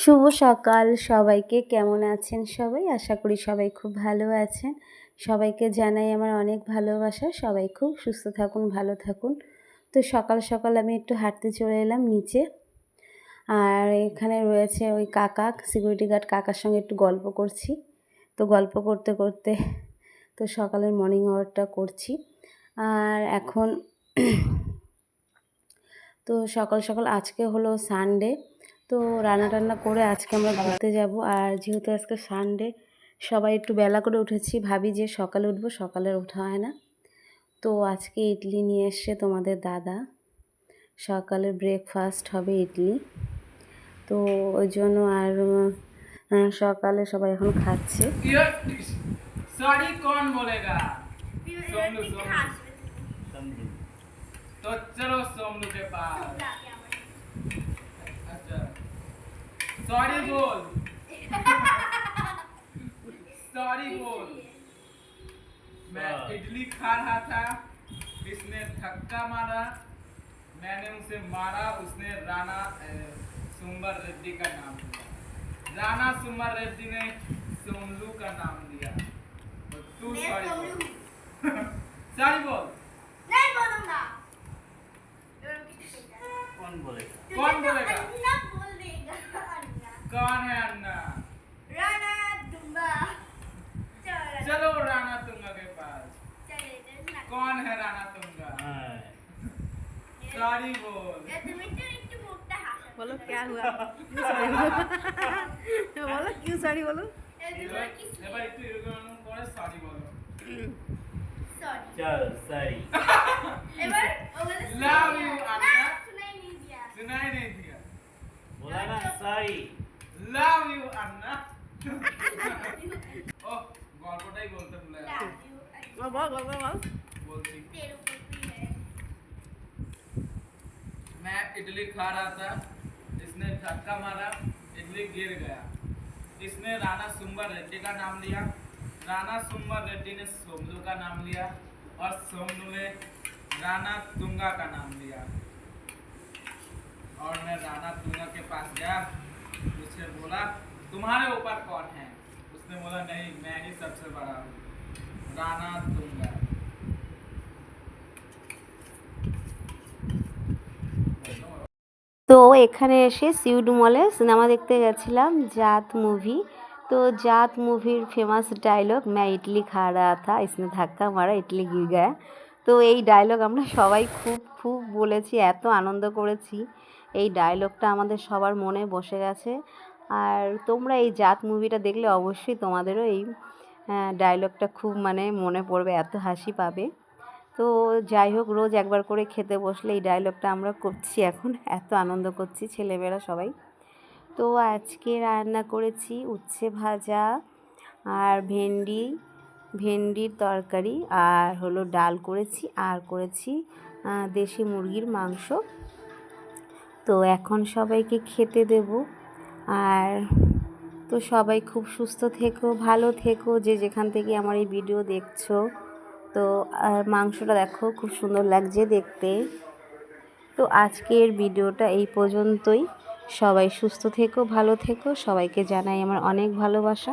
শুভ সকাল সবাইকে। কেমন আছেন সবাই? আশা করি সবাই খুব ভালো আছেন। সবাইকে জানাই আমার অনেক ভালোবাসা। সবাই খুব সুস্থ থাকুন, ভালো থাকুন। তো সকাল সকাল আমি একটু হাঁটতে চলে এলাম নিচে। আর এখানে রয়েছে ওই কাকা, সিকিউরিটি গার্ড কাকার সঙ্গে একটু গল্প করছি। তো গল্প করতে করতে তো সকালের মর্নিং ওয়াকটা করছি। আর এখন তো সকাল সকাল আজকে হলো সানডে। তো রান্না করে আজকে আমরা ঘুরতে যাব। আর যেহেতু আজকে সানডে, সবাই একটু বেলা করে উঠেছি। ভাবি যে সকালে উঠবো, সকালে ওঠা হয় না। তো আজকে ইডলি নিয়ে এসছে তোমাদের দাদা। সকালে ব্রেকফাস্ট হবে ইডলি। তো ওই জন্য আর সকালে সবাই এখন খাচ্ছে। सॉरी कौन बोलेगा? तो चलो सोमलू के पास। अच्छा सॉरी बोल। सॉरी बोल। मैं इडली खा रहा था, इसने धक्का मारा, मैंने उसे मारा, उसने राणा सुंबर रेड्डी का नाम लिया। राणा सुंबर रेड्डी ने सोमलू का नाम लिया। तो तू सॉरी बोल। सॉरी बोल। नहीं बोलूंगा। कौन बोलेगा? कौन बोलेगा? अन्ना बोल देगा। अन्ना। कौन है अन्ना? राणा दूंगा। चलो राणा तुंगा के पास। चले कौन है राणा तुंगा? सॉरी बोल। बोलो क्या हुआ? बोलो क्यों सॉरी बोलो? এবার একটু এরকম করে সরি বলো। सॉरी। चल sorry. Ever over love you अन्ना। सुनाई नहीं दिया। सुनाई नहीं दिया। बोला ना सॉरी। लव यू अन्ना। ও গল্পটাই বলতে ভুলে গেছি। बोल बोलती तेरे ऊपर भी है। मैं इडली खा रहा था, इसने धक्का मारा, इडली गिर गया। इसने राणा सुंबर रेड्डी का नाम लिया, राणा सुंबर रेड्डी ने सोमलू का नाम लिया, और सोमलू ने राणा तुंगा का नाम लिया। और मैं राणा तुंगा के पास गया, उससे बोला तुम्हारे ऊपर कौन है? उसने बोला नहीं, मैं ही सबसे बड़ा हूँ, राणा तुंगा। তো এখানে এসে সিউড মলে সিনেমা দেখতে গেছিলাম, জাত মুভি। তো জাত মুভির ফেমাস ডায়লগ मैं इडली खा रहा था इसने धक्का मारा इडली गिर गया। তো এই ডায়লগ আমরা সবাই খুব বলেছি, এত আনন্দ করেছি। এই ডায়লগটা আমাদের সবার মনে বসে গেছে। আর তোমরা এই জাত মুভিটা দেখলে অবশ্যই তোমাদেরও এই ডায়লগটা খুব মনে পড়বে, এত হাসি পাবে। তো যাই হোক, রোজ একবার করে খেতে বসলে এই ডায়লগটা আমরা করছি এখন, এত আনন্দ করছি ছেলেমেয়েরা সবাই। তো আজকে রান্না করেছি উচ্ছে ভাজা আর ভেন্ডির তরকারি, আর হলো ডাল করেছি, আর করেছি দেশি মুরগির মাংস। তো এখন সবাইকে খেতে দেব। আর তো সবাই খুব সুস্থ থেকো, ভালো থেকো, যে যেখান থেকে আমার এই ভিডিও দেখছো। তো আর মাংসটা দেখো খুব সুন্দর লাগছে দেখতে। তো আজকের ভিডিওটা এই পর্যন্তই। সবাই সুস্থ থেকো, ভালো থেকো, সবাইকে জানাই আমার অনেক ভালোবাসা।